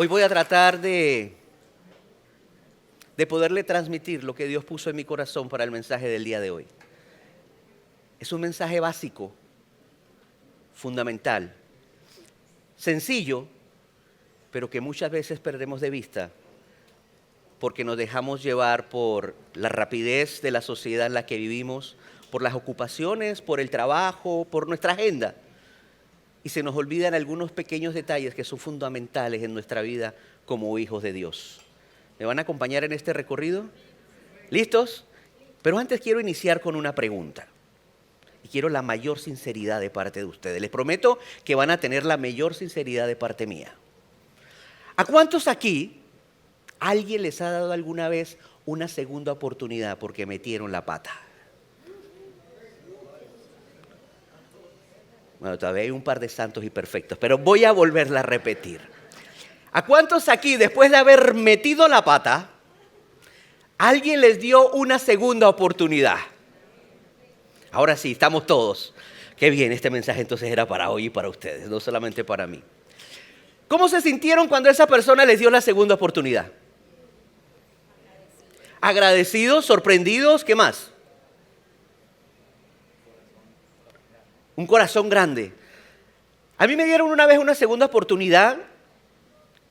Hoy voy a tratar de poderle transmitir lo que Dios puso en mi corazón para el mensaje del día de hoy. Es un mensaje básico, fundamental, sencillo, pero que muchas veces perdemos de vista porque nos dejamos llevar por la rapidez de la sociedad en la que vivimos, por las ocupaciones, por el trabajo, por nuestra agenda. Y se nos olvidan algunos pequeños detalles que son fundamentales en nuestra vida como hijos de Dios. ¿Me van a acompañar en este recorrido? ¿Listos? Pero antes quiero iniciar con una pregunta. Y quiero la mayor sinceridad de parte de ustedes. Les prometo que van a tener la mayor sinceridad de parte mía. ¿A cuántos aquí alguien les ha dado alguna vez una segunda oportunidad porque metieron la pata? Bueno, todavía hay un par de santos y perfectos, pero voy a volverla a repetir. ¿A cuántos aquí, después de haber metido la pata, alguien les dio una segunda oportunidad? Ahora sí, estamos todos. Qué bien, este mensaje entonces era para hoy y para ustedes, no solamente para mí. ¿Cómo se sintieron cuando esa persona les dio la segunda oportunidad? Agradecidos, sorprendidos, ¿qué más? Un corazón grande. A mí me dieron una vez una segunda oportunidad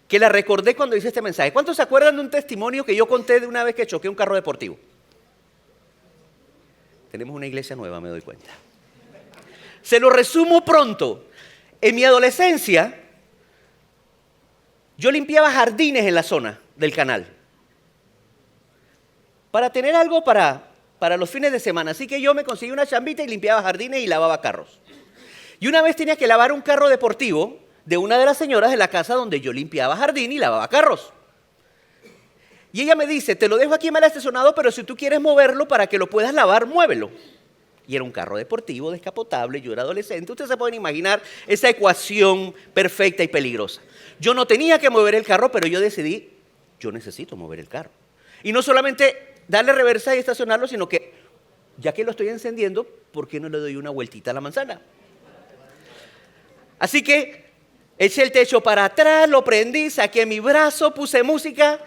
que la recordé cuando hice este mensaje. ¿Cuántos se acuerdan de un testimonio que yo conté de una vez que choqué un carro deportivo? Tenemos una iglesia nueva, me doy cuenta. Se lo resumo pronto. En mi adolescencia, yo limpiaba jardines en la zona del canal para tener algo para los fines de semana. Así que yo me conseguí una chambita y limpiaba jardines y lavaba carros. Y una vez tenía que lavar un carro deportivo de una de las señoras de la casa donde yo limpiaba jardín y lavaba carros. Y ella me dice, te lo dejo aquí mal estacionado, pero si tú quieres moverlo para que lo puedas lavar, muévelo. Y era un carro deportivo, descapotable, yo era adolescente. Ustedes se pueden imaginar esa ecuación perfecta y peligrosa. Yo no tenía que mover el carro, pero yo decidí, yo necesito mover el carro. Y no solamente darle reversa y estacionarlo, sino que, ya que lo estoy encendiendo, ¿por qué no le doy una vueltita a la manzana? Así que eché el techo para atrás, lo prendí, saqué mi brazo, puse música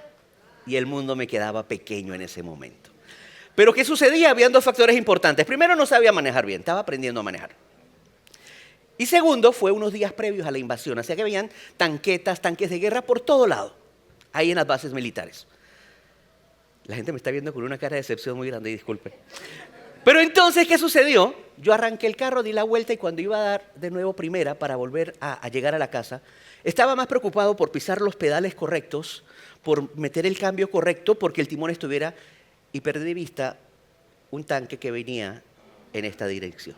y el mundo me quedaba pequeño en ese momento. Pero ¿qué sucedía? Habían dos factores importantes. Primero, no sabía manejar bien, estaba aprendiendo a manejar. Y segundo, fue unos días previos a la invasión, así que habían tanquetas, tanques de guerra por todo lado, ahí en las bases militares. La gente me está viendo con una cara de decepción muy grande, disculpen. Pero entonces, ¿qué sucedió? Yo arranqué el carro, di la vuelta y cuando iba a dar de nuevo primera para volver a llegar a la casa, estaba más preocupado por pisar los pedales correctos, por meter el cambio correcto, porque el timón estuviera, y perdí de vista un tanque que venía en esta dirección.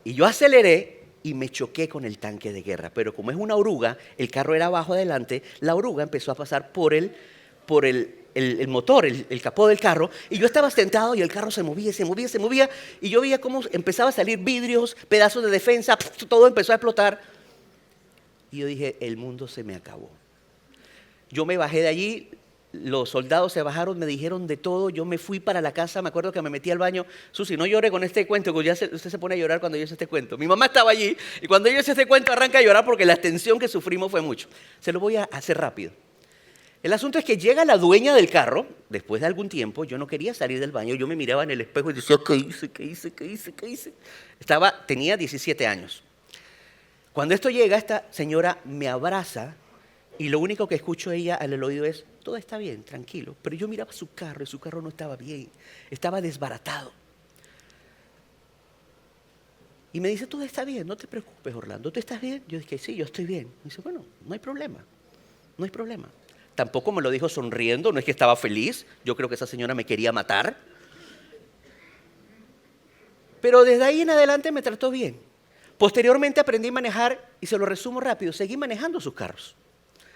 Y yo aceleré y me choqué con el tanque de guerra, pero como es una oruga, el carro era abajo adelante, la oruga empezó a pasar por el motor, el capó del carro, y yo estaba sentado y el carro se movía, y yo veía cómo empezaba a salir vidrios, pedazos de defensa, todo empezó a explotar. Y yo dije, el mundo se me acabó. Yo me bajé de allí, los soldados se bajaron, me dijeron de todo, yo me fui para la casa, me acuerdo que me metí al baño. Susi, no llore con este cuento, porque usted se pone a llorar cuando yo hice este cuento. Mi mamá estaba allí, y cuando yo hice este cuento arranca a llorar porque la tensión que sufrimos fue mucho. Se lo voy a hacer rápido. El asunto es que llega la dueña del carro, después de algún tiempo, yo no quería salir del baño, yo me miraba en el espejo y decía, ¿qué hice? Tenía 17 años. Cuando esto llega, esta señora me abraza y lo único que escucho ella al oído es, todo está bien, tranquilo. Pero yo miraba su carro y su carro no estaba bien, estaba desbaratado. Y me dice, todo está bien, no te preocupes, Orlando, ¿tú estás bien? Yo dije, sí, yo estoy bien. Me dice, bueno, no hay problema. Tampoco me lo dijo sonriendo, no es que estaba feliz. Yo creo que esa señora me quería matar. Pero desde ahí en adelante me trató bien. Posteriormente aprendí a manejar, y se lo resumo rápido, seguí manejando sus carros,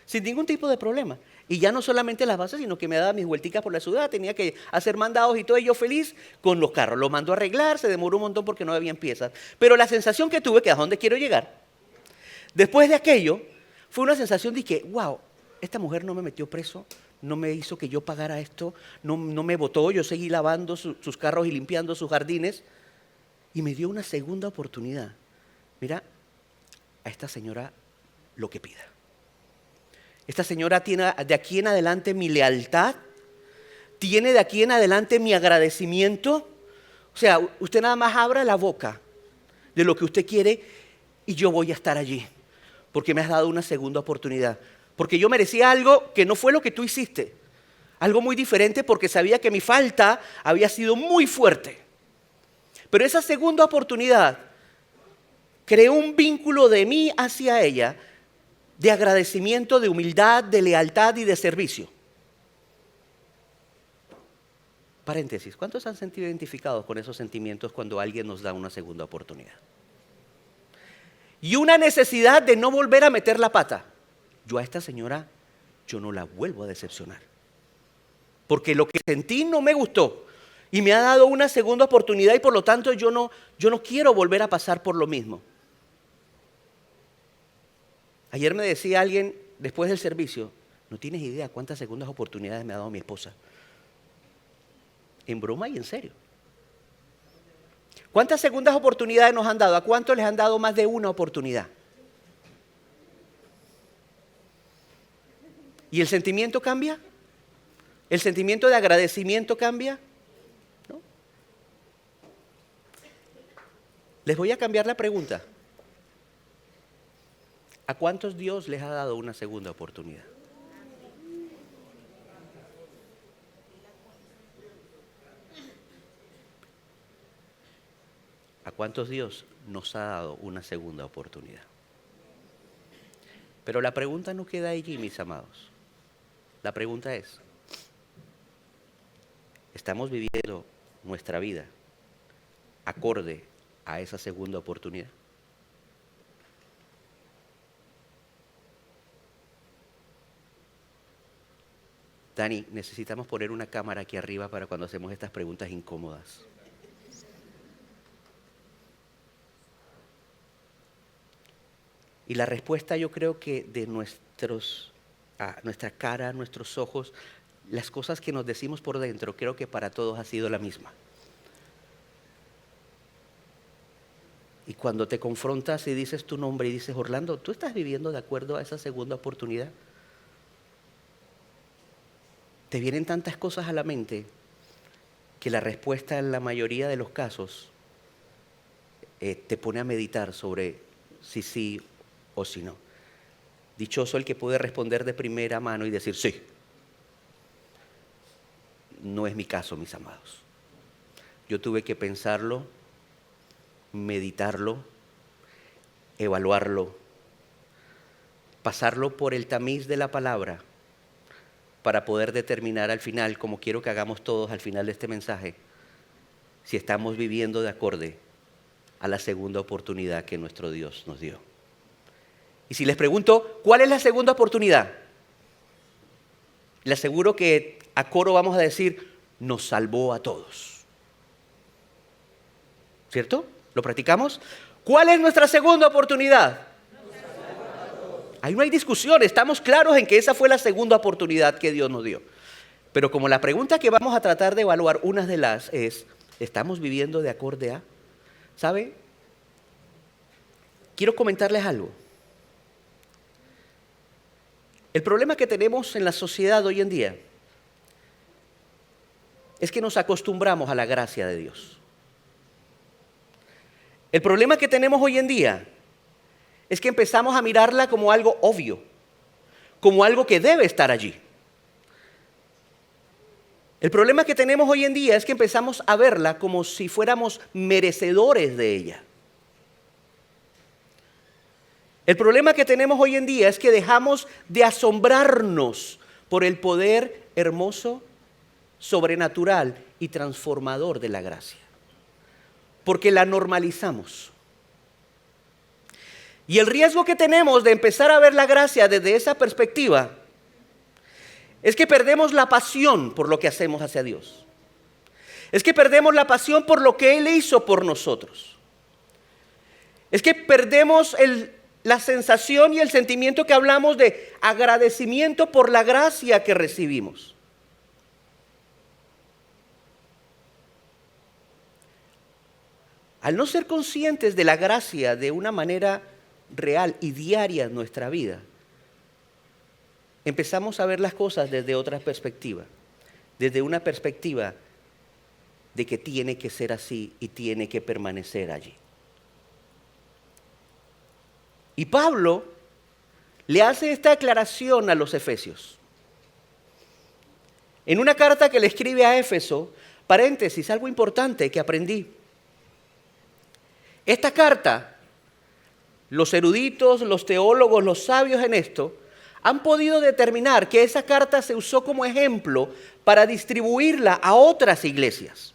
sin ningún tipo de problema. Y ya no solamente las bases, sino que me daba mis vuelticas por la ciudad, tenía que hacer mandados y todo, y yo feliz con los carros. Lo mandó a arreglar, se demoró un montón porque no habían piezas. Pero la sensación que tuve, que a dónde quiero llegar, después de aquello, fue una sensación de que, wow, esta mujer no me metió preso, no me hizo que yo pagara esto, no me botó, yo seguí lavando sus carros y limpiando sus jardines, y me dio una segunda oportunidad. Mira, a esta señora lo que pida. Esta señora tiene de aquí en adelante mi lealtad, tiene de aquí en adelante mi agradecimiento. O sea, usted nada más abra la boca de lo que usted quiere y yo voy a estar allí, porque me has dado una segunda oportunidad. Porque yo merecía algo que no fue lo que tú hiciste, algo muy diferente, porque sabía que mi falta había sido muy fuerte. Pero esa segunda oportunidad creó un vínculo de mí hacia ella, de agradecimiento, de humildad, de lealtad y de servicio. Paréntesis, ¿cuántos se han sentido identificados con esos sentimientos cuando alguien nos da una segunda oportunidad? Y una necesidad de no volver a meter la pata. Yo a esta señora, yo no la vuelvo a decepcionar. Porque lo que sentí no me gustó. Y me ha dado una segunda oportunidad y por lo tanto yo no quiero volver a pasar por lo mismo. Ayer me decía alguien, después del servicio, no tienes idea cuántas segundas oportunidades me ha dado mi esposa. En broma y en serio. ¿Cuántas segundas oportunidades nos han dado? ¿A cuántos les han dado más de una oportunidad? ¿Y el sentimiento cambia? ¿El sentimiento de agradecimiento cambia? ¿No? Les voy a cambiar la pregunta. ¿A cuántos Dios les ha dado una segunda oportunidad? ¿A cuántos Dios nos ha dado una segunda oportunidad? Pero la pregunta no queda allí, mis amados. La pregunta es, ¿estamos viviendo nuestra vida acorde a esa segunda oportunidad? Dani, necesitamos poner una cámara aquí arriba para cuando hacemos estas preguntas incómodas. Y la respuesta, yo creo que de nuestra cara, nuestros ojos, las cosas que nos decimos por dentro, creo que para todos ha sido la misma. Y cuando te confrontas y dices tu nombre y dices, Orlando, ¿tú estás viviendo de acuerdo a esa segunda oportunidad? Te vienen tantas cosas a la mente que la respuesta en la mayoría de los casos te pone a meditar sobre si sí o si no. Dichoso el que puede responder de primera mano y decir sí. No es mi caso, mis amados. Yo tuve que pensarlo, meditarlo, evaluarlo, pasarlo por el tamiz de la palabra para poder determinar al final, como quiero que hagamos todos al final de este mensaje, si estamos viviendo de acorde a la segunda oportunidad que nuestro Dios nos dio. Y si les pregunto, ¿cuál es la segunda oportunidad? Les aseguro que a coro vamos a decir, nos salvó a todos. ¿Cierto? ¿Lo practicamos? ¿Cuál es nuestra segunda oportunidad? Ahí no hay discusión, estamos claros en que esa fue la segunda oportunidad que Dios nos dio. Pero como la pregunta que vamos a tratar de evaluar, una de las es, ¿estamos viviendo de acorde a? ¿Saben? Quiero comentarles algo. El problema que tenemos en la sociedad hoy en día es que nos acostumbramos a la gracia de Dios. El problema que tenemos hoy en día es que empezamos a mirarla como algo obvio, como algo que debe estar allí. El problema que tenemos hoy en día es que empezamos a verla como si fuéramos merecedores de ella. El problema que tenemos hoy en día es que dejamos de asombrarnos por el poder hermoso, sobrenatural y transformador de la gracia, porque la normalizamos. Y el riesgo que tenemos de empezar a ver la gracia desde esa perspectiva es que perdemos la pasión por lo que hacemos hacia Dios. Es que perdemos la pasión por lo que Él hizo por nosotros. Es que perdemos la sensación y el sentimiento que hablamos de agradecimiento por la gracia que recibimos. Al no ser conscientes de la gracia de una manera real y diaria en nuestra vida, empezamos a ver las cosas desde otra perspectiva, desde una perspectiva de que tiene que ser así y tiene que permanecer allí. Y Pablo le hace esta aclaración a los efesios. En una carta que le escribe a Éfeso, paréntesis, algo importante que aprendí. Esta carta, los eruditos, los teólogos, los sabios en esto, han podido determinar que esa carta se usó como ejemplo para distribuirla a otras iglesias.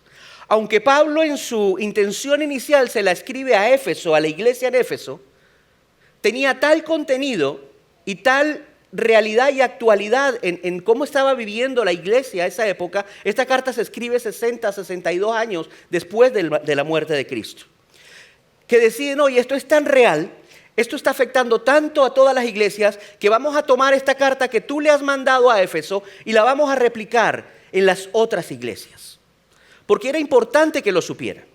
Aunque Pablo en su intención inicial se la escribe a Éfeso, a la iglesia en Éfeso, tenía tal contenido y tal realidad y actualidad en cómo estaba viviendo la iglesia a esa época. Esta carta se escribe 60, 62 años después de la muerte de Cristo. Que deciden, oye, esto es tan real, esto está afectando tanto a todas las iglesias, que vamos a tomar esta carta que tú le has mandado a Éfeso y la vamos a replicar en las otras iglesias. Porque era importante que lo supieran.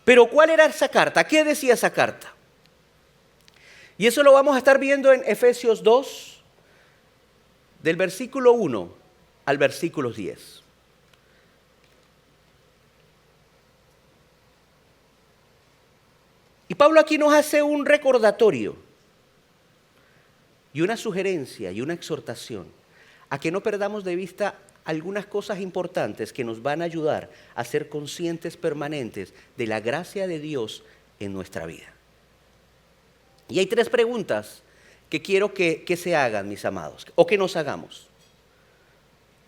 Pero ¿cuál era esa carta? ¿Qué decía esa carta? Y eso lo vamos a estar viendo en Efesios 2, del versículo 1 al versículo 10. Y Pablo aquí nos hace un recordatorio y una sugerencia y una exhortación a que no perdamos de vista algunas cosas importantes que nos van a ayudar a ser conscientes permanentes de la gracia de Dios en nuestra vida. Y hay 3 preguntas que quiero que se hagan, mis amados, o que nos hagamos.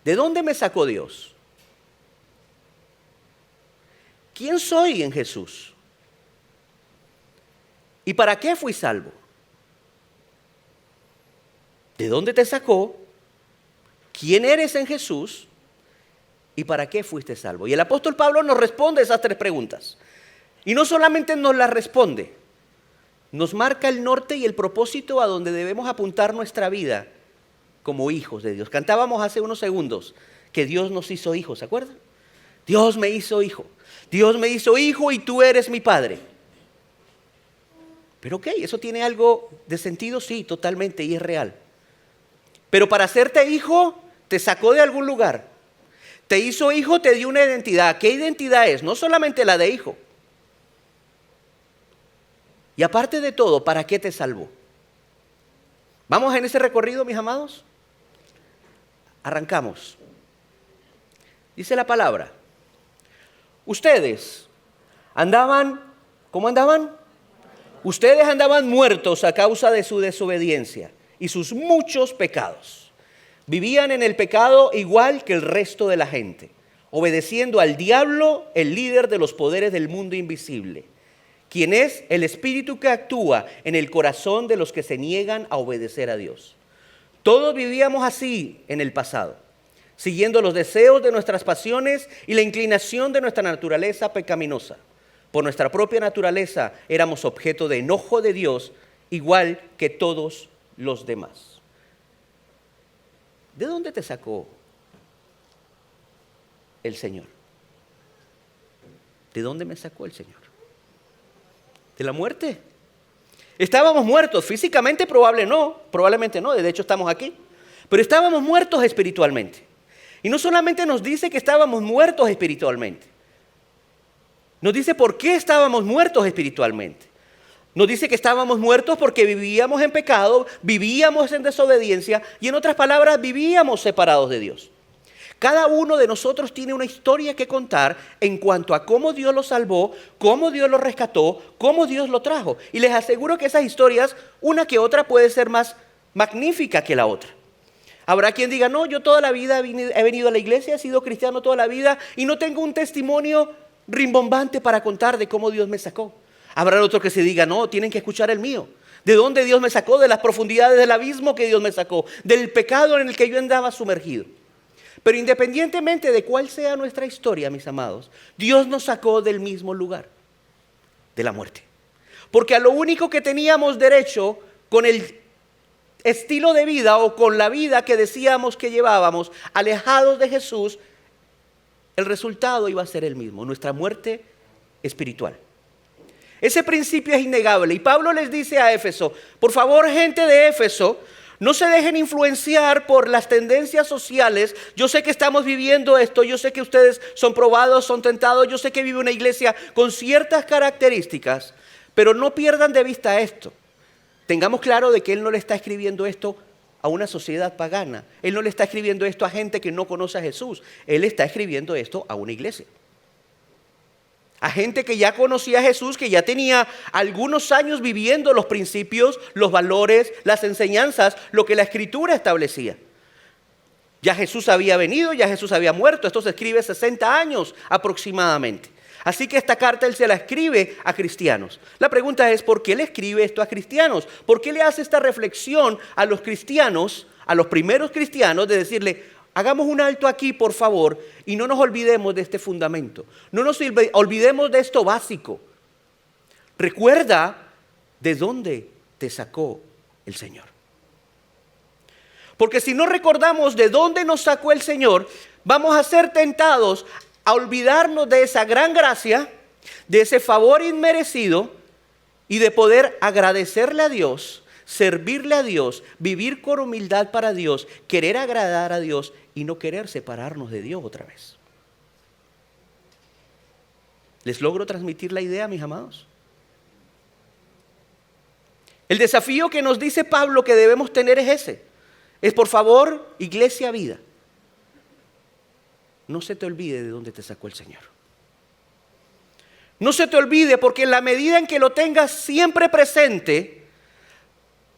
¿De dónde me sacó Dios? ¿Quién soy en Jesús? ¿Y para qué fui salvo? ¿De dónde te sacó? ¿Quién eres en Jesús? ¿Y para qué fuiste salvo? Y el apóstol Pablo nos responde esas 3 preguntas. Y no solamente nos las responde, nos marca el norte y el propósito a donde debemos apuntar nuestra vida como hijos de Dios. Cantábamos hace unos segundos que Dios nos hizo hijos, ¿se acuerdan? Dios me hizo hijo. Dios me hizo hijo y tú eres mi padre. Pero ok, ¿eso tiene algo de sentido? Sí, totalmente, y es real. Pero para hacerte hijo, te sacó de algún lugar. Te hizo hijo, te dio una identidad. ¿Qué identidad es? No solamente la de hijo. Y aparte de todo, ¿para qué te salvó? ¿Vamos en ese recorrido, mis amados? Arrancamos. Dice la palabra. Ustedes andaban, ¿cómo andaban? Ustedes andaban muertos a causa de su desobediencia y sus muchos pecados. Vivían en el pecado igual que el resto de la gente, obedeciendo al diablo, el líder de los poderes del mundo invisible, quien es el espíritu que actúa en el corazón de los que se niegan a obedecer a Dios. Todos vivíamos así en el pasado, siguiendo los deseos de nuestras pasiones y la inclinación de nuestra naturaleza pecaminosa. Por nuestra propia naturaleza éramos objeto de enojo de Dios, igual que todos los demás. ¿De dónde te sacó el Señor? ¿De dónde me sacó el Señor? ¿De la muerte? Estábamos muertos, físicamente probablemente no, de hecho estamos aquí, pero estábamos muertos espiritualmente. Y no solamente nos dice que estábamos muertos espiritualmente, nos dice por qué estábamos muertos espiritualmente. Nos dice que estábamos muertos porque vivíamos en pecado, vivíamos en desobediencia y en otras palabras vivíamos separados de Dios. Cada uno de nosotros tiene una historia que contar en cuanto a cómo Dios lo salvó, cómo Dios lo rescató, cómo Dios lo trajo. Y les aseguro que esas historias, una que otra, puede ser más magnífica que la otra. Habrá quien diga, no, yo toda la vida he venido a la iglesia, he sido cristiano toda la vida y no tengo un testimonio rimbombante para contar de cómo Dios me sacó. Habrá otro que se diga, no, tienen que escuchar el mío. ¿De dónde Dios me sacó? De las profundidades del abismo que Dios me sacó, del pecado en el que yo andaba sumergido. Pero independientemente de cuál sea nuestra historia, mis amados, Dios nos sacó del mismo lugar, de la muerte. Porque a lo único que teníamos derecho con el estilo de vida o con la vida que decíamos que llevábamos, alejados de Jesús, el resultado iba a ser el mismo, nuestra muerte espiritual. Ese principio es innegable. Y Pablo les dice a Éfeso, por favor, gente de Éfeso, no se dejen influenciar por las tendencias sociales. Yo sé que estamos viviendo esto, yo sé que ustedes son probados, son tentados, yo sé que vive una iglesia con ciertas características, pero no pierdan de vista esto. Tengamos claro de que él no le está escribiendo esto a una sociedad pagana. Él no le está escribiendo esto a gente que no conoce a Jesús. Él está escribiendo esto a una iglesia. A gente que ya conocía a Jesús, que ya tenía algunos años viviendo los principios, los valores, las enseñanzas, lo que la Escritura establecía. Ya Jesús había venido, ya Jesús había muerto. Esto se escribe 60 años aproximadamente. Así que esta carta él se la escribe a cristianos. La pregunta es, ¿por qué le escribe esto a cristianos? ¿Por qué le hace esta reflexión a los cristianos, a los primeros cristianos, de decirle, hagamos un alto aquí, por favor, y no nos olvidemos de este fundamento? No nos olvidemos de esto básico. Recuerda de dónde te sacó el Señor. Porque si no recordamos de dónde nos sacó el Señor, vamos a ser tentados a olvidarnos de esa gran gracia, de ese favor inmerecido y de poder agradecerle a Dios, servirle a Dios, vivir con humildad para Dios, querer agradar a Dios y no querer separarnos de Dios otra vez. ¿Les logro transmitir la idea, mis amados? El desafío que nos dice Pablo que debemos tener es ese. Es, por favor, Iglesia Vida, no se te olvide de dónde te sacó el Señor. No se te olvide, porque en la medida en que lo tengas siempre presente,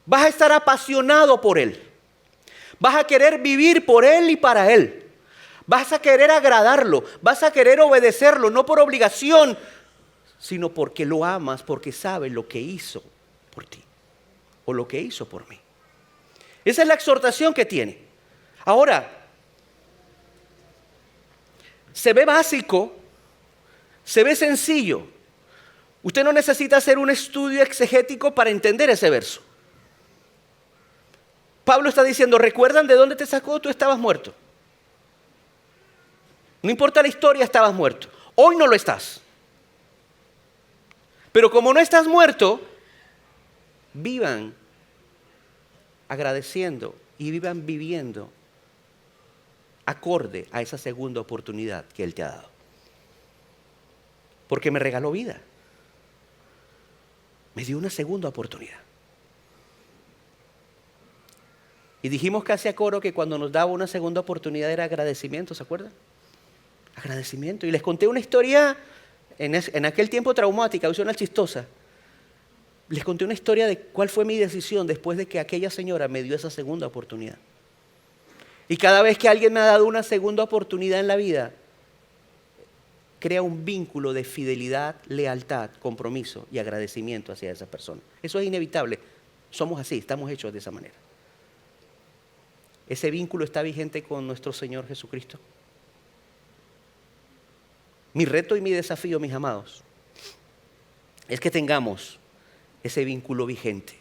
vas a estar apasionado por Él. Vas a querer vivir por Él y para Él. Vas a querer agradarlo, vas a querer obedecerlo, no por obligación, sino porque lo amas, porque sabes lo que hizo por ti o lo que hizo por mí. Esa es la exhortación que tiene. Ahora, se ve básico, se ve sencillo. Usted no necesita hacer un estudio exegético para entender ese verso. Pablo está diciendo, ¿recuerdan de dónde te sacó? Tú estabas muerto. No importa la historia, estabas muerto. Hoy no lo estás. Pero como no estás muerto, vivan agradeciendo y vivan viviendo acorde a esa segunda oportunidad que Él te ha dado. Porque me regaló vida. Me dio una segunda oportunidad. Y dijimos casi a coro que cuando nos daba una segunda oportunidad era agradecimiento, ¿se acuerdan? Agradecimiento. Y les conté una historia en aquel tiempo traumática, una chistosa. Les conté una historia de cuál fue mi decisión después de que aquella señora me dio esa segunda oportunidad. Y cada vez que alguien me ha dado una segunda oportunidad en la vida, crea un vínculo de fidelidad, lealtad, compromiso y agradecimiento hacia esa persona. Eso es inevitable. Somos así, estamos hechos de esa manera. ¿Ese vínculo está vigente con nuestro Señor Jesucristo? Mi reto y mi desafío, mis amados, es que tengamos ese vínculo vigente.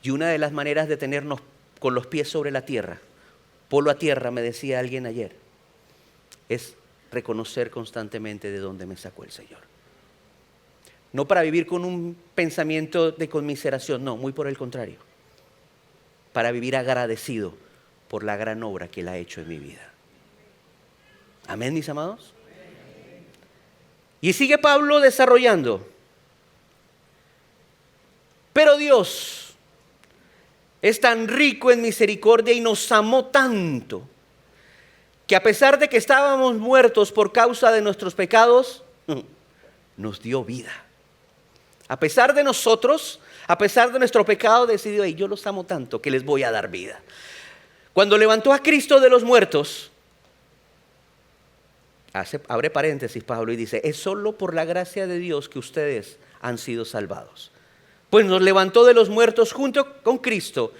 Y una de las maneras de tenernos con los pies sobre la tierra, polo a tierra, me decía alguien ayer, es reconocer constantemente de dónde me sacó el Señor. No para vivir con un pensamiento de conmiseración, no, muy por el contrario. Para vivir agradecido por la gran obra que Él ha hecho en mi vida. Amén, mis amados. Y sigue Pablo desarrollando. Pero Dios es tan rico en misericordia y nos amó tanto que a pesar de que estábamos muertos por causa de nuestros pecados, nos dio vida. A pesar de nosotros, a pesar de nuestro pecado, decidió, yo los amo tanto que les voy a dar vida. Cuando levantó a Cristo de los muertos, abre paréntesis Pablo y dice, es solo por la gracia de Dios que ustedes han sido salvados. Pues nos levantó de los muertos junto con Cristo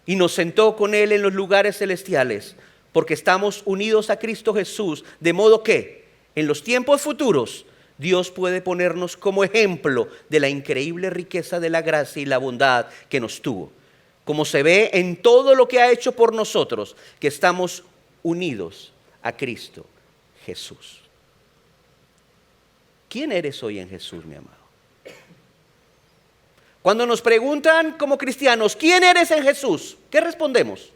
y nos sentó con Él en los lugares celestiales, porque estamos unidos a Cristo Jesús, de modo que en los tiempos futuros Dios puede ponernos como ejemplo de la increíble riqueza de la gracia y la bondad que nos tuvo, como se ve en todo lo que ha hecho por nosotros, que estamos unidos a Cristo Jesús. ¿Quién eres hoy en Jesús, mi amado? Cuando nos preguntan como cristianos, ¿quién eres en Jesús? ¿Qué respondemos?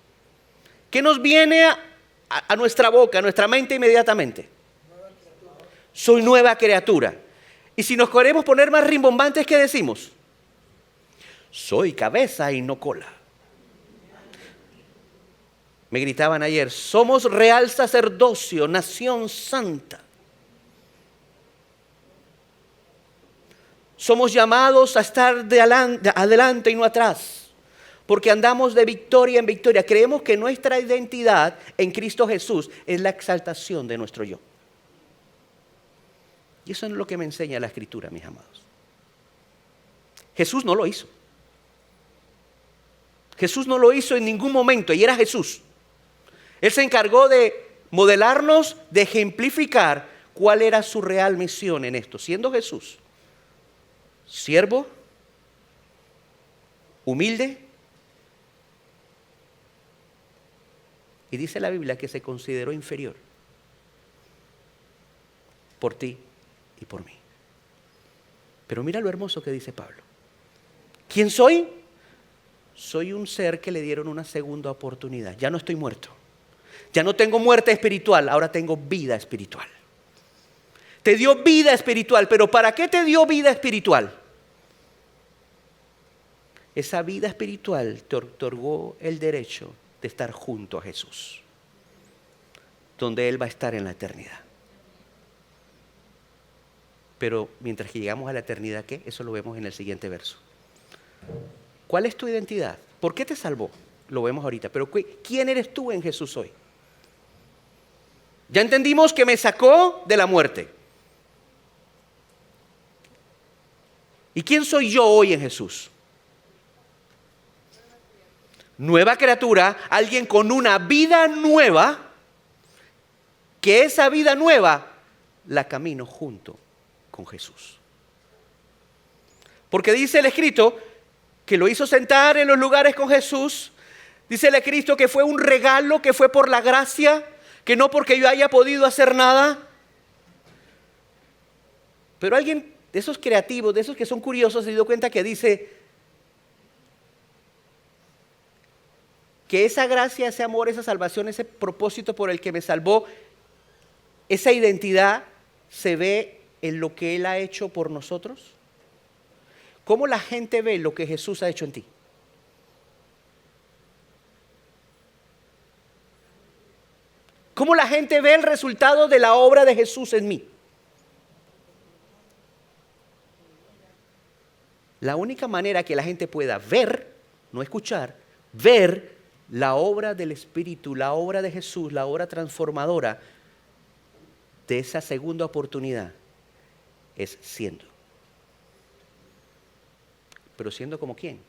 ¿Qué nos viene a nuestra boca, a nuestra mente inmediatamente? Soy nueva criatura. Y si nos queremos poner más rimbombantes, ¿qué decimos? Soy cabeza y no cola. Me gritaban ayer, somos real sacerdocio, nación santa. Somos llamados a estar de adelante y no atrás, porque andamos de victoria en victoria. Creemos que nuestra identidad en Cristo Jesús es la exaltación de nuestro yo. Y eso es lo que me enseña la Escritura, mis amados. Jesús no lo hizo. Jesús no lo hizo en ningún momento, y era Jesús. Él se encargó de modelarnos, de ejemplificar cuál era su real misión en esto, siendo Jesús siervo, humilde, y dice la Biblia que se consideró inferior por ti y por mí. Pero mira lo hermoso que dice Pablo. ¿Quién soy? Soy un ser que le dieron una segunda oportunidad. Ya no estoy muerto. Ya no tengo muerte espiritual, ahora tengo vida espiritual. Te dio vida espiritual, pero ¿para qué te dio vida espiritual? Esa vida espiritual te otorgó el derecho de estar junto a Jesús, donde Él va a estar en la eternidad. Pero mientras que llegamos a la eternidad, ¿qué? Eso lo vemos en el siguiente verso. ¿Cuál es tu identidad? ¿Por qué te salvó? Lo vemos ahorita, pero ¿quién eres tú en Jesús hoy? Ya entendimos que me sacó de la muerte. ¿Y quién soy yo hoy en Jesús? Nueva criatura, alguien con una vida nueva, que esa vida nueva la camino junto con Jesús. Porque dice el escrito que lo hizo sentar en los lugares con Jesús. Dice el escrito que fue un regalo, que fue por la gracia, que no porque yo haya podido hacer nada. Pero alguien de esos creativos, de esos que son curiosos, se dio cuenta que dice que esa gracia, ese amor, esa salvación, ese propósito por el que me salvó, esa identidad se ve en lo que Él ha hecho por nosotros. ¿Cómo la gente ve lo que Jesús ha hecho en ti? ¿Cómo la gente ve el resultado de la obra de Jesús en mí? La única manera que la gente pueda ver, no escuchar, ver la obra del Espíritu, la obra de Jesús, la obra transformadora de esa segunda oportunidad es siendo. Pero siendo como quién.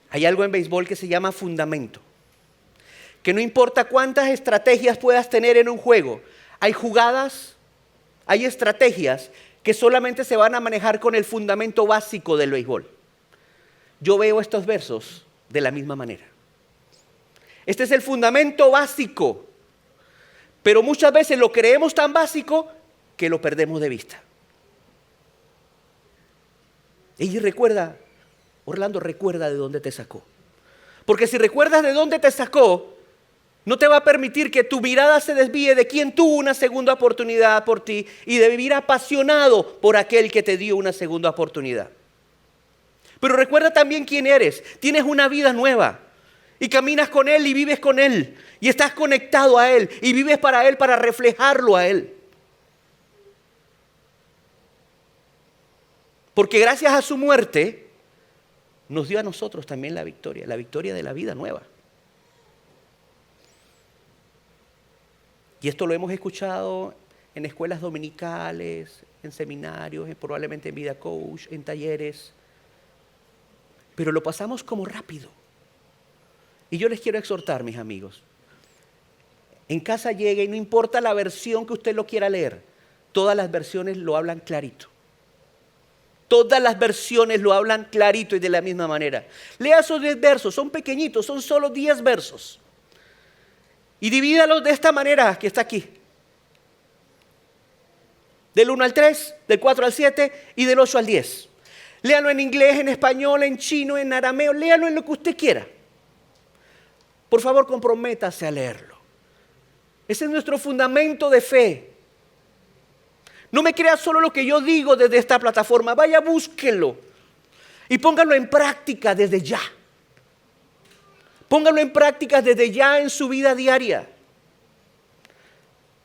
Hay algo en béisbol que se llama fundamento. Que no importa cuántas estrategias puedas tener en un juego, hay jugadas, hay estrategias que solamente se van a manejar con el fundamento básico del béisbol. Yo veo estos versos de la misma manera. Este es el fundamento básico, pero muchas veces lo creemos tan básico que lo perdemos de vista. Y recuerda, Orlando, recuerda de dónde te sacó. Porque si recuerdas de dónde te sacó, no te va a permitir que tu mirada se desvíe de quien tuvo una segunda oportunidad por ti y de vivir apasionado por aquel que te dio una segunda oportunidad. Pero recuerda también quién eres. Tienes una vida nueva y caminas con Él y vives con Él y estás conectado a Él y vives para Él, para reflejarlo a Él. Porque gracias a su muerte nos dio a nosotros también la victoria de la vida nueva. Y esto lo hemos escuchado en escuelas dominicales, en seminarios, probablemente en Vida Coach, en talleres. Pero lo pasamos como rápido. Y yo les quiero exhortar, mis amigos. En casa llegue y no importa la versión que usted lo quiera leer, todas las versiones lo hablan clarito. Todas las versiones lo hablan clarito y de la misma manera. Lea esos 10 versos, son pequeñitos, son solo 10 versos. Y divídalos de esta manera que está aquí. Del 1 al 3, del 4 al 7 y del 8 al 10. Léalo en inglés, en español, en chino, en arameo, léalo en lo que usted quiera. Por favor, comprométase a leerlo. Ese es nuestro fundamento de fe. No me crea solo lo que yo digo desde esta plataforma. Vaya, búsquenlo y pónganlo en práctica desde ya. Pónganlo en práctica desde ya en su vida diaria.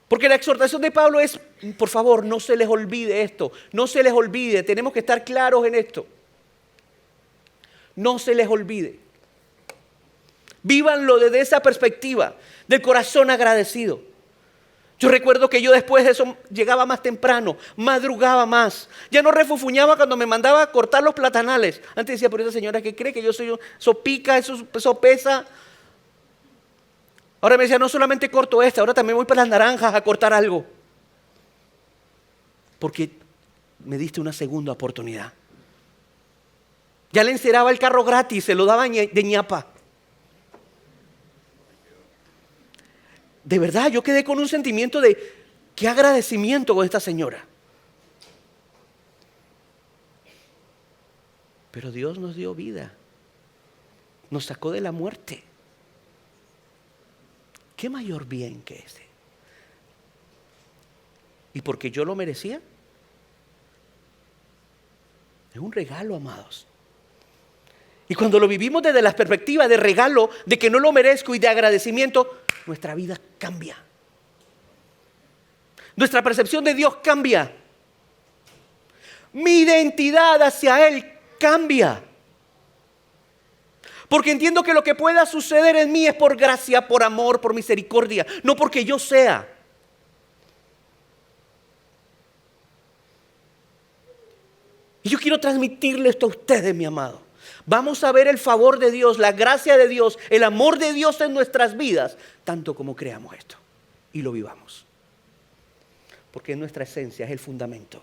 Porque la exhortación de Pablo es, por favor, no se les olvide esto. No se les olvide, tenemos que estar claros en esto. No se les olvide. Vívanlo desde esa perspectiva, del corazón agradecido. Yo recuerdo que yo después de eso llegaba más temprano, madrugaba más. Ya no refufuñaba cuando me mandaba a cortar los platanales. Antes decía, pero esa señora, ¿qué cree? Que yo soy, eso pica, eso pesa. Ahora me decía, no solamente corto esta, ahora también voy para las naranjas a cortar algo. Porque me diste una segunda oportunidad. Ya le enceraba el carro gratis, se lo daba de ñapa. De verdad, yo quedé con un sentimiento de qué agradecimiento con esta señora. Pero Dios nos dio vida. Nos sacó de la muerte. ¿Qué mayor bien que ese? ¿Y porque yo lo merecía? Es un regalo, amados. Y cuando lo vivimos desde la perspectiva de regalo, de que no lo merezco y de agradecimiento, nuestra vida cambia. Nuestra percepción de Dios cambia. Mi identidad hacia Él cambia. Porque entiendo que lo que pueda suceder en mí es por gracia, por amor, por misericordia, no porque yo sea. Y yo quiero transmitirle esto a ustedes, mi amado. Vamos a ver el favor de Dios, la gracia de Dios, el amor de Dios en nuestras vidas, tanto como creamos esto y lo vivamos. Porque en nuestra esencia es el fundamento.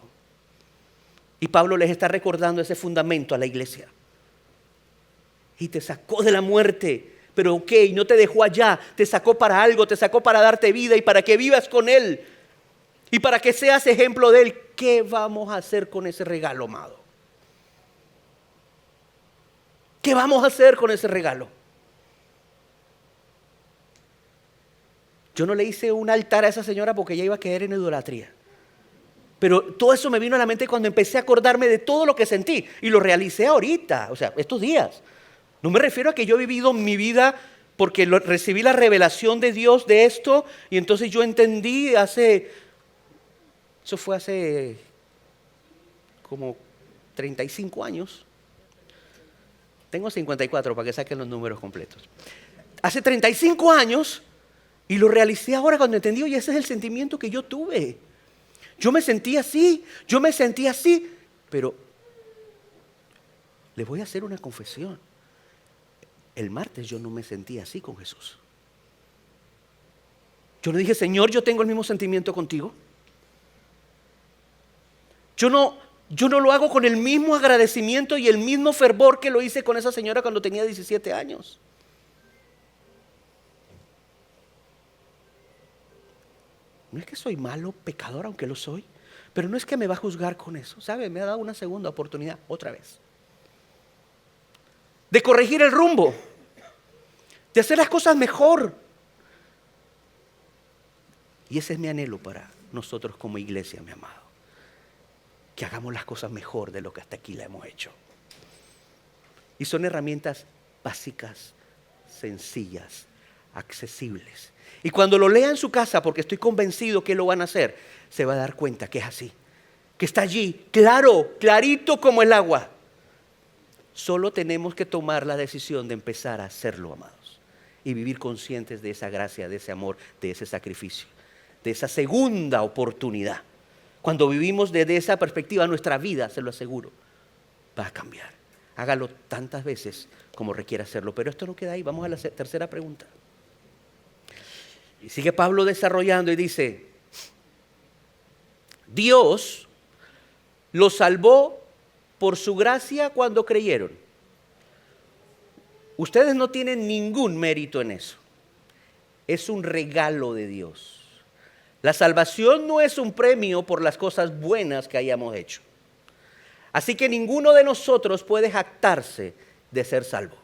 Y Pablo les está recordando ese fundamento a la iglesia. Y te sacó de la muerte, pero ok, no te dejó allá, te sacó para algo, te sacó para darte vida y para que vivas con Él. Y para que seas ejemplo de Él. ¿Qué vamos a hacer con ese regalo, amado? ¿Qué vamos a hacer con ese regalo? Yo no le hice un altar a esa señora porque ella iba a caer en idolatría. Pero todo eso me vino a la mente cuando empecé a acordarme de todo lo que sentí. Y lo realicé ahorita, o sea, estos días. No me refiero a que yo he vivido mi vida porque recibí la revelación de Dios de esto. Y entonces yo entendí eso fue hace como 35 años. Tengo 54 para que saquen los números completos. Hace 35 años y lo realicé ahora cuando entendí, oye, ese es el sentimiento que yo tuve. Yo me sentí así, pero les voy a hacer una confesión. El martes yo no me sentí así con Jesús. Yo le dije, Señor, yo tengo el mismo sentimiento contigo. Yo no lo hago con el mismo agradecimiento y el mismo fervor que lo hice con esa señora cuando tenía 17 años. No es que soy malo, pecador, aunque lo soy, pero no es que me va a juzgar con eso. ¿Sabe? Me ha dado una segunda oportunidad, otra vez. De corregir el rumbo, de hacer las cosas mejor. Y ese es mi anhelo para nosotros como iglesia, mi amado. Que hagamos las cosas mejor de lo que hasta aquí la hemos hecho. Y son herramientas básicas, sencillas, accesibles. Y cuando lo lea en su casa, porque estoy convencido que lo van a hacer, se va a dar cuenta que es así. Que está allí, claro, clarito como el agua. Solo tenemos que tomar la decisión de empezar a hacerlo, amados. Y vivir conscientes de esa gracia, de ese amor, de ese sacrificio, de esa segunda oportunidad. Cuando vivimos desde esa perspectiva, nuestra vida, se lo aseguro, va a cambiar. Hágalo tantas veces como requiera hacerlo. Pero esto no queda ahí. Vamos a la tercera pregunta. Y sigue Pablo desarrollando y dice, Dios los salvó por su gracia cuando creyeron. Ustedes no tienen ningún mérito en eso. Es un regalo de Dios. La salvación no es un premio por las cosas buenas que hayamos hecho. Así que ninguno de nosotros puede jactarse de ser salvo,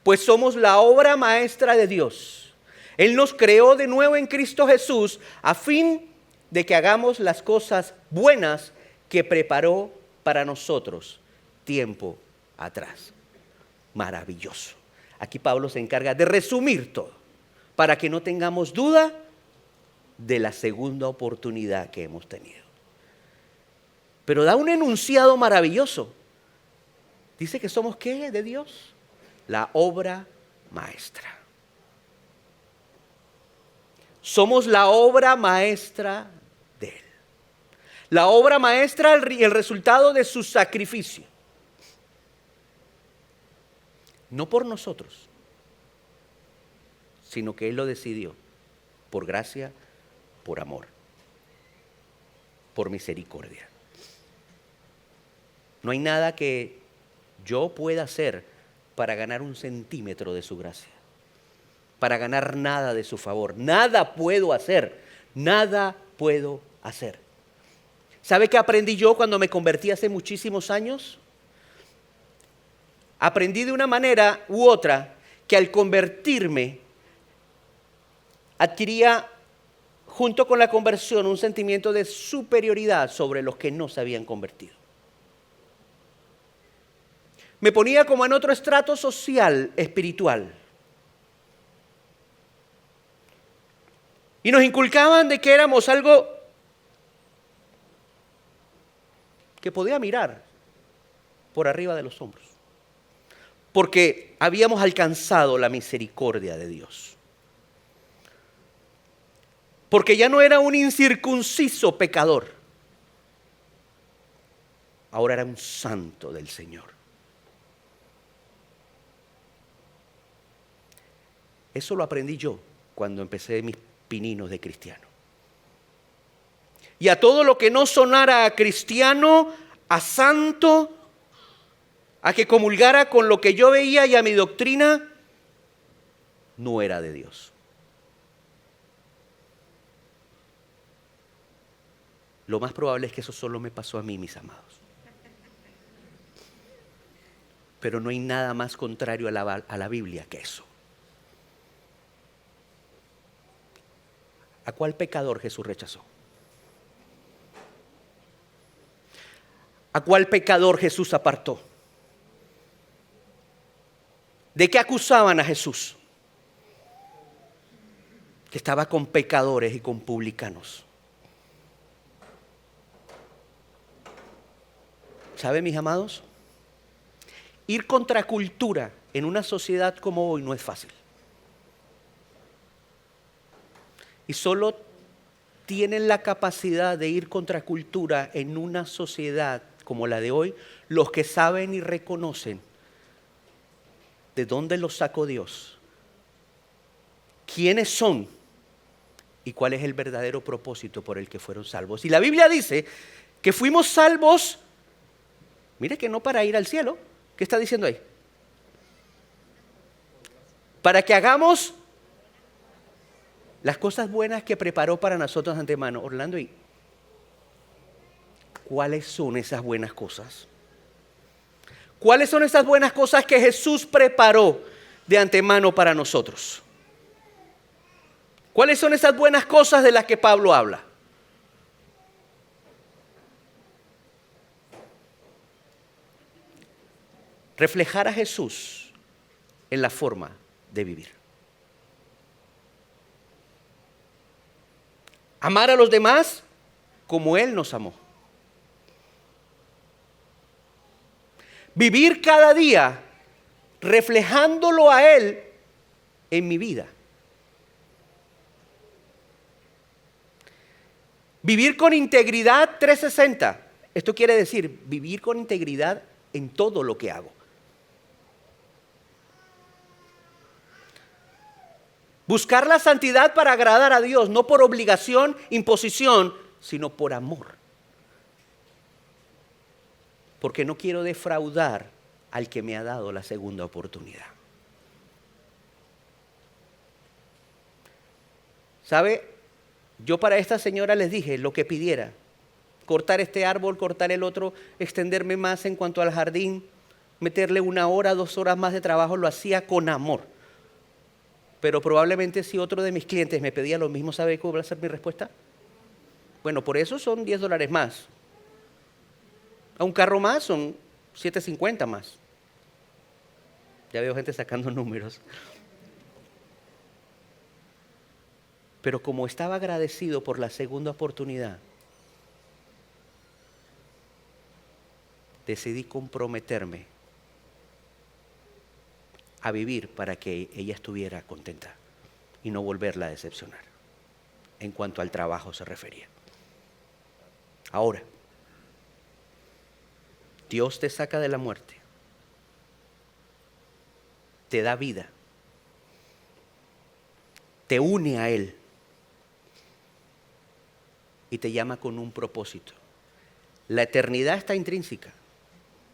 pues somos la obra maestra de Dios. Él nos creó de nuevo en Cristo Jesús a fin de que hagamos las cosas buenas que preparó para nosotros tiempo atrás. Maravilloso. Aquí Pablo se encarga de resumir todo para que no tengamos duda de la segunda oportunidad que hemos tenido. Pero da un enunciado maravilloso. Dice que somos, ¿qué? De Dios. La obra maestra. Somos la obra maestra de Él. La obra maestra, el resultado de su sacrificio. No por nosotros, sino que Él lo decidió. Por gracia, por amor, por misericordia. No hay nada que yo pueda hacer para ganar un centímetro de su gracia, para ganar nada de su favor. Nada puedo hacer, nada puedo hacer. ¿Sabe qué aprendí yo cuando me convertí hace muchísimos años? Aprendí de una manera u otra que al convertirme adquiría junto con la conversión un sentimiento de superioridad sobre los que no se habían convertido. Me ponía como en otro estrato social, espiritual. Y nos inculcaban de que éramos algo que podía mirar por arriba de los hombros. Porque habíamos alcanzado la misericordia de Dios. Porque ya no era un incircunciso pecador. Ahora era un santo del Señor. Eso lo aprendí yo cuando empecé mis pininos de cristiano. Y a todo lo que no sonara a cristiano, a santo, a que comulgara con lo que yo veía y a mi doctrina, no era de Dios. Lo más probable es que eso solo me pasó a mí, mis amados. Pero no hay nada más contrario a la Biblia que eso. ¿A cuál pecador Jesús rechazó? ¿A cuál pecador Jesús apartó? ¿De qué acusaban a Jesús? Que estaba con pecadores y con publicanos. ¿Saben, mis amados? Ir contra cultura en una sociedad como hoy no es fácil. Y solo tienen la capacidad de ir contra cultura en una sociedad como la de hoy los que saben y reconocen de dónde los sacó Dios, quiénes son y cuál es el verdadero propósito por el que fueron salvos. Y la Biblia dice que fuimos salvos, mire que no para ir al cielo. ¿Qué está diciendo ahí? Para que hagamos las cosas buenas que preparó para nosotros de antemano. Orlando, ¿y cuáles son esas buenas cosas? ¿Cuáles son esas buenas cosas que Jesús preparó de antemano para nosotros? ¿Cuáles son esas buenas cosas de las que Pablo habla? Reflejar a Jesús en la forma de vivir. Amar a los demás como Él nos amó. Vivir cada día reflejándolo a Él en mi vida. Vivir con integridad 360. Esto quiere decir vivir con integridad en todo lo que hago. Buscar la santidad para agradar a Dios, no por obligación, imposición, sino por amor. Porque no quiero defraudar al que me ha dado la segunda oportunidad. ¿Sabe? Yo para esta señora les dije lo que pidiera. Cortar este árbol, cortar el otro, extenderme más en cuanto al jardín, meterle 1 hora, 2 horas más de trabajo, lo hacía con amor. Pero probablemente si otro de mis clientes me pedía lo mismo, ¿sabe cuál va a ser mi respuesta? Bueno, por eso son $10 más. A un carro más son $7.50 más. Ya veo gente sacando números. Pero como estaba agradecido por la segunda oportunidad, decidí comprometerme a vivir para que ella estuviera contenta y no volverla a decepcionar en cuanto al trabajo se refería. Ahora, Dios te saca de la muerte, te da vida, te une a Él y te llama con un propósito. La eternidad está intrínseca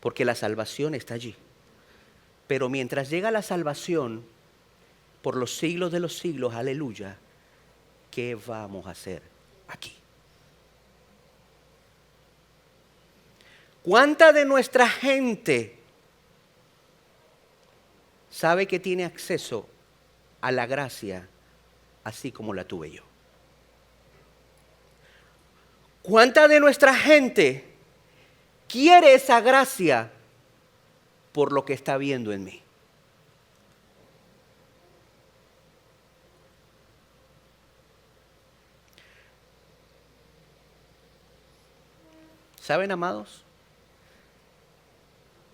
porque la salvación está allí. Pero mientras llega la salvación, por los siglos de los siglos, aleluya, ¿qué vamos a hacer aquí? ¿Cuánta de nuestra gente sabe que tiene acceso a la gracia así como la tuve yo? ¿Cuánta de nuestra gente quiere esa gracia por lo que está viendo en mí? ¿Saben, amados?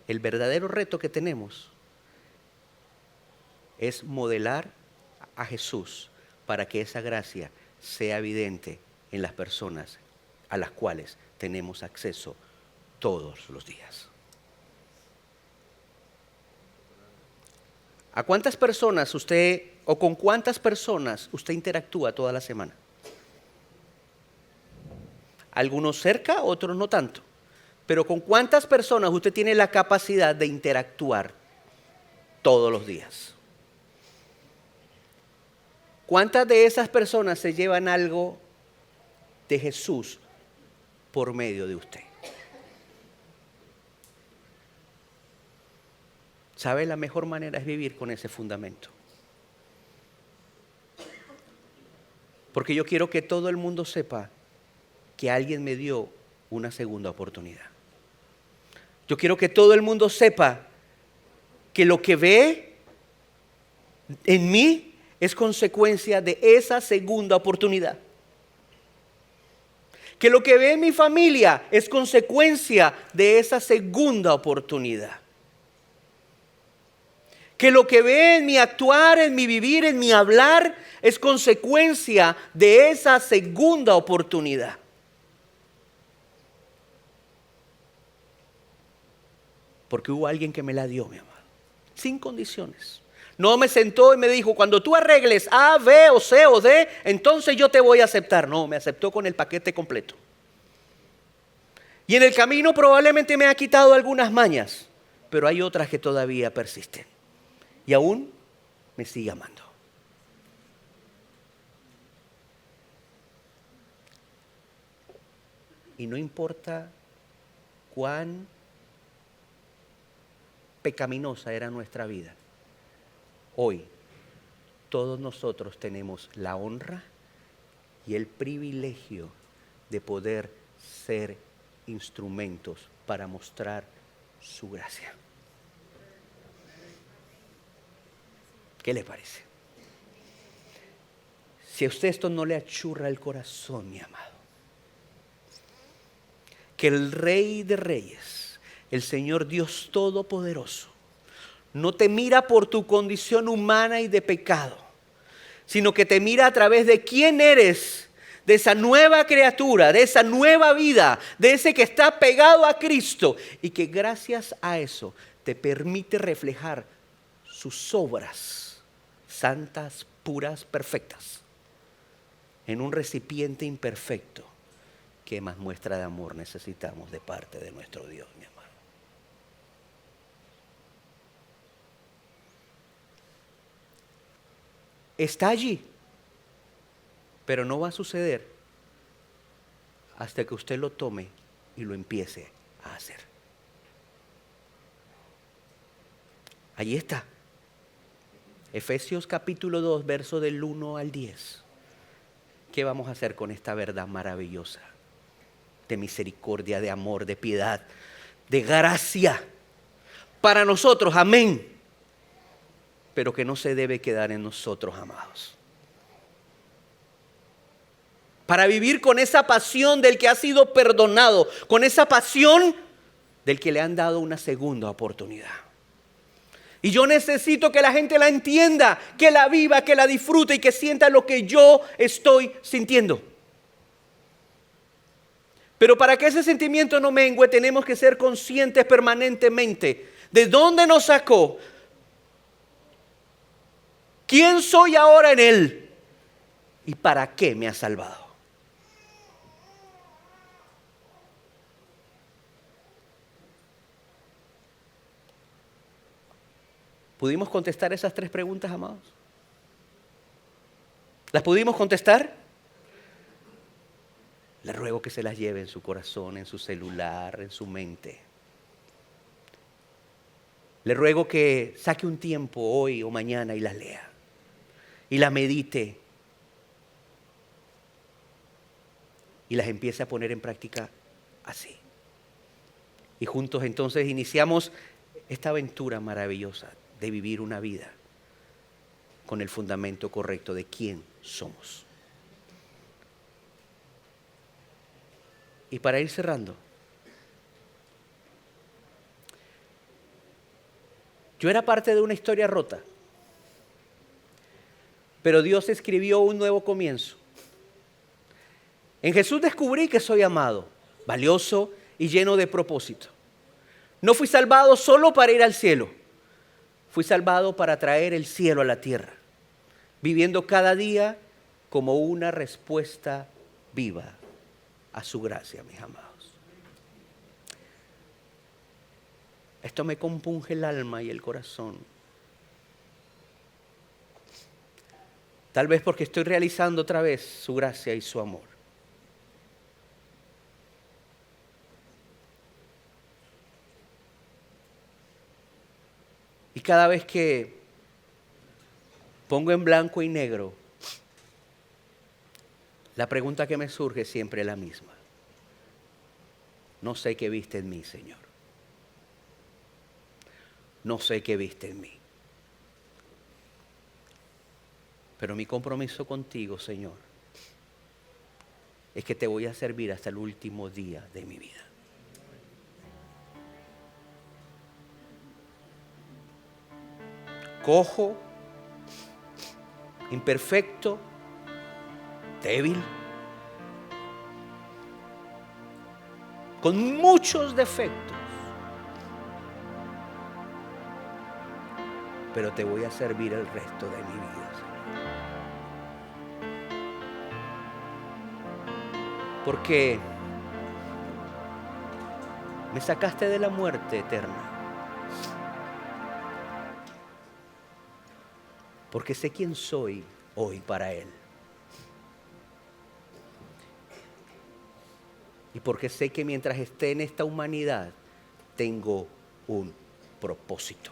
El verdadero reto que tenemos es modelar a Jesús para que esa gracia sea evidente en las personas a las cuales tenemos acceso todos los días. ¿A cuántas personas usted o con cuántas personas usted interactúa toda la semana? Algunos cerca, otros no tanto. Pero ¿con cuántas personas usted tiene la capacidad de interactuar todos los días? ¿Cuántas de esas personas se llevan algo de Jesús por medio de usted? ¿Sabe? La mejor manera es vivir con ese fundamento. Porque yo quiero que todo el mundo sepa que alguien me dio una segunda oportunidad. Yo quiero que todo el mundo sepa que lo que ve en mí es consecuencia de esa segunda oportunidad. Que lo que ve en mi familia es consecuencia de esa segunda oportunidad. Que lo que ve en mi actuar, en mi vivir, en mi hablar, es consecuencia de esa segunda oportunidad. Porque hubo alguien que me la dio, mi amado, sin condiciones. No me sentó y me dijo, cuando tú arregles A, B o C o D, entonces yo te voy a aceptar. No, me aceptó con el paquete completo. Y en el camino probablemente me ha quitado algunas mañas, pero hay otras que todavía persisten. Y aún me sigue amando. Y no importa cuán pecaminosa era nuestra vida, hoy todos nosotros tenemos la honra y el privilegio de poder ser instrumentos para mostrar su gracia. ¿Qué le parece? Si a usted esto no le achurra el corazón, mi amado, que el Rey de Reyes, el Señor Dios Todopoderoso, no te mira por tu condición humana y de pecado, sino que te mira a través de quién eres, de esa nueva criatura, de esa nueva vida, de ese que está pegado a Cristo y que gracias a eso te permite reflejar sus obras santas, puras, perfectas, en un recipiente imperfecto. ¿Qué más muestra de amor necesitamos de parte de nuestro Dios, mi amado? Está allí, Pero no va a suceder hasta que usted lo tome y lo empiece a hacer. Allí está. Efesios capítulo 2, verso del 1 al 10. ¿Qué vamos a hacer con esta verdad maravillosa? De misericordia, de amor, de piedad, de gracia. Para nosotros, amén. Pero que no se debe quedar en nosotros, amados. Para vivir con esa pasión del que ha sido perdonado, con esa pasión del que le han dado una segunda oportunidad. Y yo necesito que la gente la entienda, que la viva, que la disfrute y que sienta lo que yo estoy sintiendo. Pero para que ese sentimiento no mengue, tenemos que ser conscientes permanentemente de dónde nos sacó, quién soy ahora en Él y para qué me ha salvado. ¿Pudimos contestar esas 3 preguntas, amados? ¿Las pudimos contestar? Le ruego que se las lleve en su corazón, en su celular, en su mente. Le ruego que saque un tiempo hoy o mañana y las lea. Y las medite. Y las empiece a poner en práctica así. Y juntos entonces iniciamos esta aventura maravillosa de vivir una vida con el fundamento correcto de quién somos. Y para ir cerrando, yo era parte de una historia rota, pero Dios escribió un nuevo comienzo. En Jesús descubrí que soy amado, valioso y lleno de propósito. No fui salvado solo para ir al cielo. Fui salvado para traer el cielo a la tierra, viviendo cada día como una respuesta viva a su gracia, mis amados. Esto me compunge el alma y el corazón. Tal vez porque estoy realizando otra vez su gracia y su amor. Y cada vez que pongo en blanco y negro, la pregunta que me surge siempre es la misma. No sé qué viste en mí, Señor. No sé qué viste en mí. Pero mi compromiso contigo, Señor, es que te voy a servir hasta el último día de mi vida. Cojo, imperfecto, débil, con muchos defectos, pero te voy a servir el resto de mi vida, Señor. Porque me sacaste de la muerte eterna. Porque sé quién soy hoy para Él. Y porque sé que mientras esté en esta humanidad, tengo un propósito.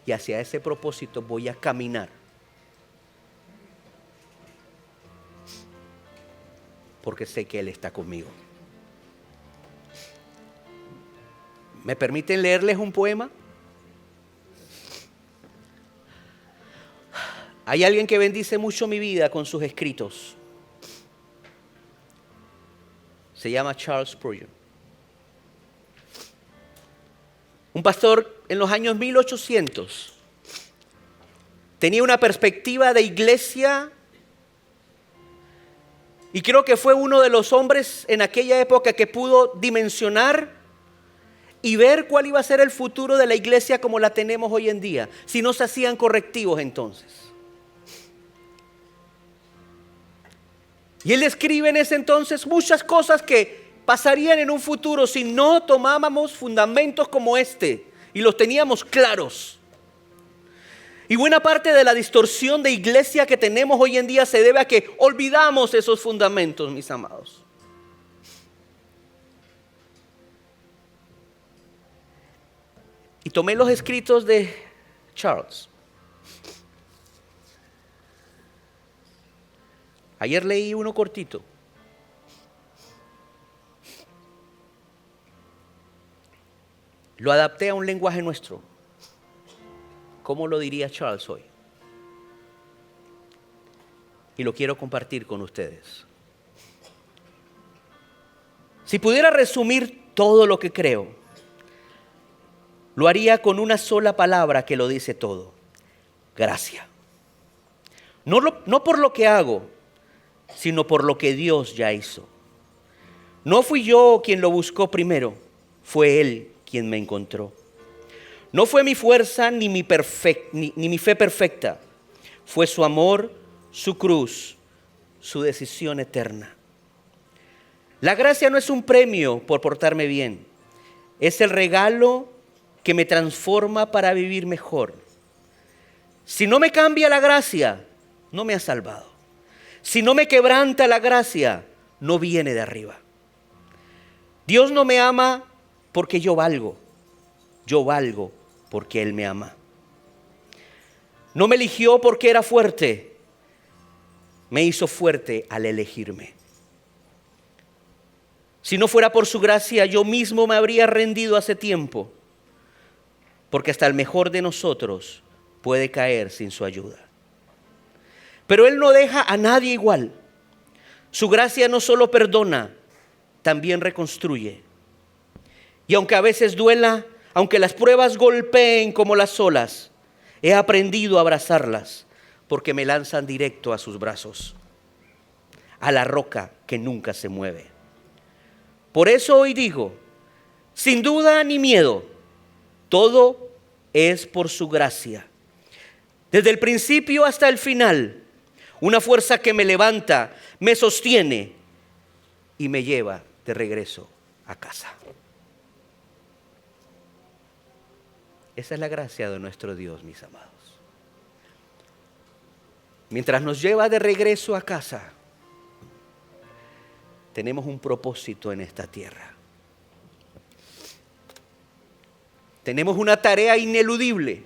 Y hacia ese propósito voy a caminar. Porque sé que Él está conmigo. ¿Me permiten leerles un poema? Hay alguien que bendice mucho mi vida con sus escritos. Se llama Charles Spurgeon. Un pastor en los años 1800 tenía una perspectiva de iglesia y creo que fue uno de los hombres en aquella época que pudo dimensionar y ver cuál iba a ser el futuro de la iglesia como la tenemos hoy en día, si no se hacían correctivos entonces. Y él escribe en ese entonces muchas cosas que pasarían en un futuro si no tomábamos fundamentos como este y los teníamos claros. Y buena parte de la distorsión de iglesia que tenemos hoy en día se debe a que olvidamos esos fundamentos, mis amados. Y tomé los escritos de Charles. Ayer leí uno cortito. Lo adapté a un lenguaje nuestro. ¿Cómo lo diría Charles hoy? Y lo quiero compartir con ustedes. Si pudiera resumir todo lo que creo, lo haría con una sola palabra que lo dice todo: gracia. No por lo que hago, sino por lo que Dios ya hizo. No fui yo quien lo buscó primero, fue Él quien me encontró. No fue mi fuerza ni mi fe perfecta, fue su amor, su cruz, su decisión eterna. La gracia no es un premio por portarme bien, es el regalo que me transforma para vivir mejor. Si no me cambia la gracia, no me ha salvado. Si no me quebranta la gracia, no viene de arriba. Dios no me ama porque yo valgo porque Él me ama. No me eligió porque era fuerte, me hizo fuerte al elegirme. Si no fuera por su gracia, yo mismo me habría rendido hace tiempo, porque hasta el mejor de nosotros puede caer sin su ayuda. Pero Él no deja a nadie igual. Su gracia no solo perdona, también reconstruye. Y aunque a veces duela, aunque las pruebas golpeen como las olas, he aprendido a abrazarlas porque me lanzan directo a sus brazos, a la roca que nunca se mueve. Por eso hoy digo, sin duda ni miedo, todo es por su gracia. Desde el principio hasta el final, una fuerza que me levanta, me sostiene y me lleva de regreso a casa. Esa es la gracia de nuestro Dios, mis amados. Mientras nos lleva de regreso a casa, tenemos un propósito en esta tierra. Tenemos una tarea ineludible,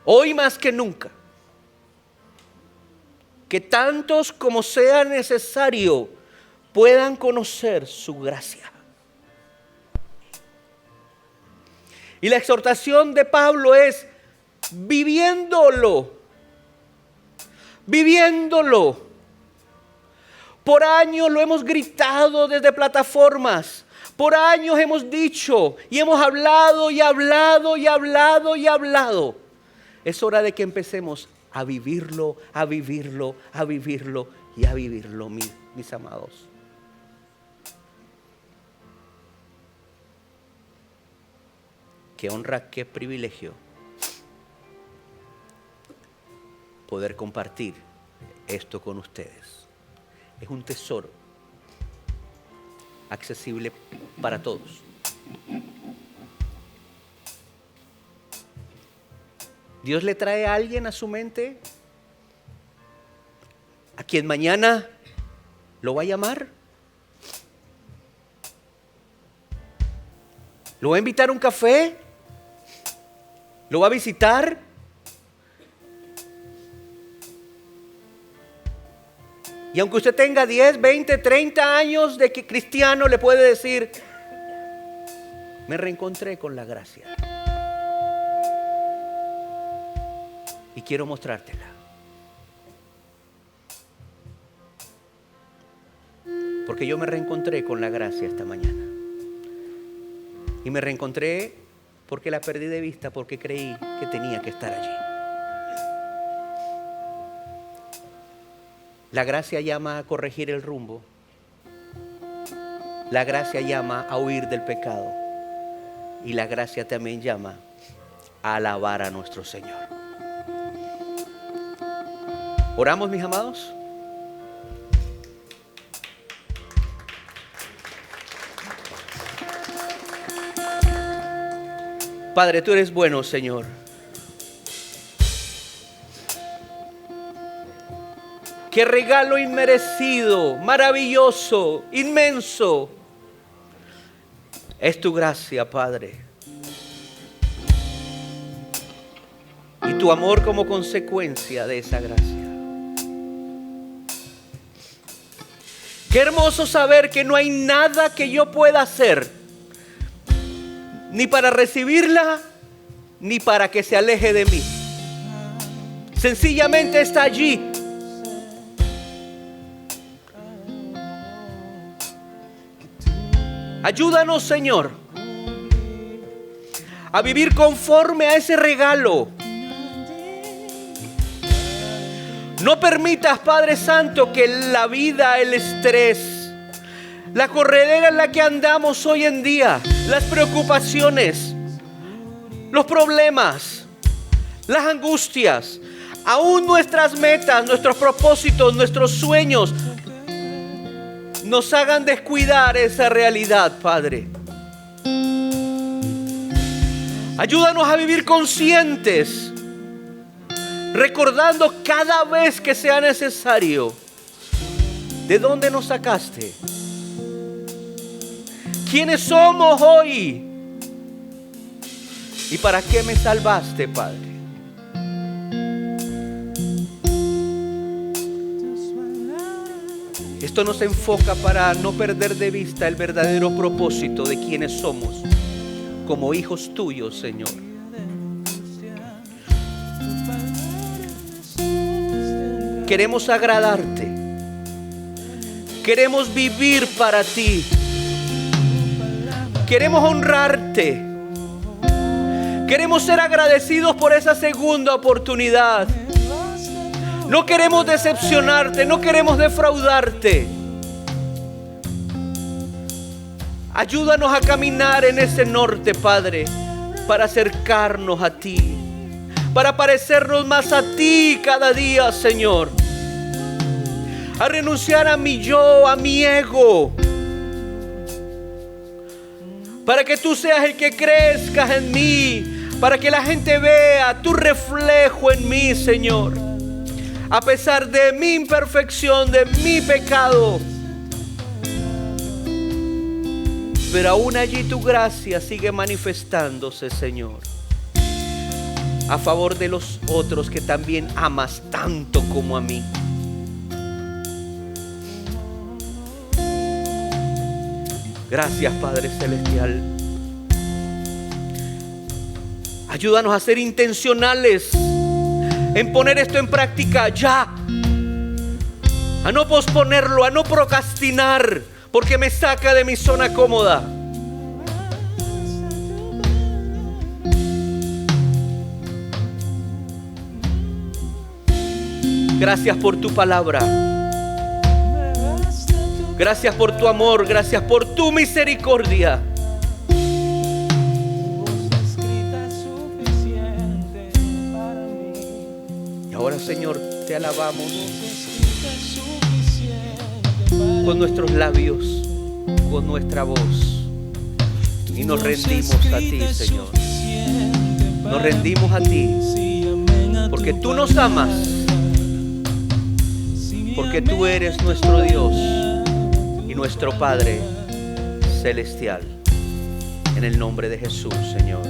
hoy más que nunca. Que tantos como sea necesario puedan conocer su gracia. Y la exhortación de Pablo es viviéndolo. Por años lo hemos gritado desde plataformas. Por años hemos dicho y hemos hablado y hablado y hablado y hablado. Es hora de que empecemos a vivirlo, a vivirlo, a vivirlo y a vivirlo, mis amados. Qué honra, qué privilegio poder compartir esto con ustedes. Es un tesoro accesible para todos. Dios le trae a alguien a su mente a quien mañana lo va a llamar. ¿Lo va a invitar a un café? ¿Lo va a visitar? Y aunque usted tenga 10, 20, 30 años de que cristiano, le puede decir: me reencontré con la gracia y quiero mostrártela. Porque yo me reencontré con la gracia esta mañana. Y me reencontré porque la perdí de vista, porque creí que tenía que estar allí. La gracia llama a corregir el rumbo. La gracia llama a huir del pecado. Y la gracia también llama a alabar a nuestro Señor. ¿Oramos, mis amados? Padre, tú eres bueno, Señor. Qué regalo inmerecido, maravilloso, inmenso es tu gracia, Padre. Y tu amor como consecuencia de esa gracia. Qué hermoso saber que no hay nada que yo pueda hacer, ni para recibirla, ni para que se aleje de mí. Sencillamente está allí. Ayúdanos, Señor, a vivir conforme a ese regalo. No permitas, Padre Santo, que la vida, el estrés, la corredera en la que andamos hoy en día, las preocupaciones, los problemas, las angustias, aún nuestras metas, nuestros propósitos, nuestros sueños, nos hagan descuidar esa realidad, Padre. Ayúdanos a vivir conscientes, recordando cada vez que sea necesario de dónde nos sacaste, quiénes somos hoy y para qué me salvaste, Padre. Esto nos enfoca para no perder de vista el verdadero propósito de quienes somos como hijos tuyos, Señor. Queremos agradarte. Queremos vivir para ti. Queremos honrarte. Queremos ser agradecidos por esa segunda oportunidad. No queremos decepcionarte, no queremos defraudarte. Ayúdanos a caminar en ese norte, Padre, para acercarnos a ti, para parecernos más a ti cada día, Señor. A renunciar a mi yo, a mi ego, para que tú seas el que crezcas en mí, para que la gente vea tu reflejo en mí, Señor. A pesar de mi imperfección, de mi pecado, pero aún allí tu gracia sigue manifestándose, Señor, a favor de los otros que también amas tanto como a mí. Gracias, Padre Celestial. Ayúdanos a ser intencionales en poner esto en práctica ya, a no posponerlo, a no procrastinar, porque me saca de mi zona cómoda. Gracias por tu palabra. Gracias por tu amor, gracias por tu misericordia. Y ahora, Señor, te alabamos con nuestros labios, con nuestra voz. Y nos rendimos a ti, Señor. Nos rendimos a ti, porque tú nos amas, porque tú eres nuestro Dios y nuestro Padre Celestial. En el nombre de Jesús, Señor.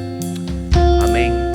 Amén.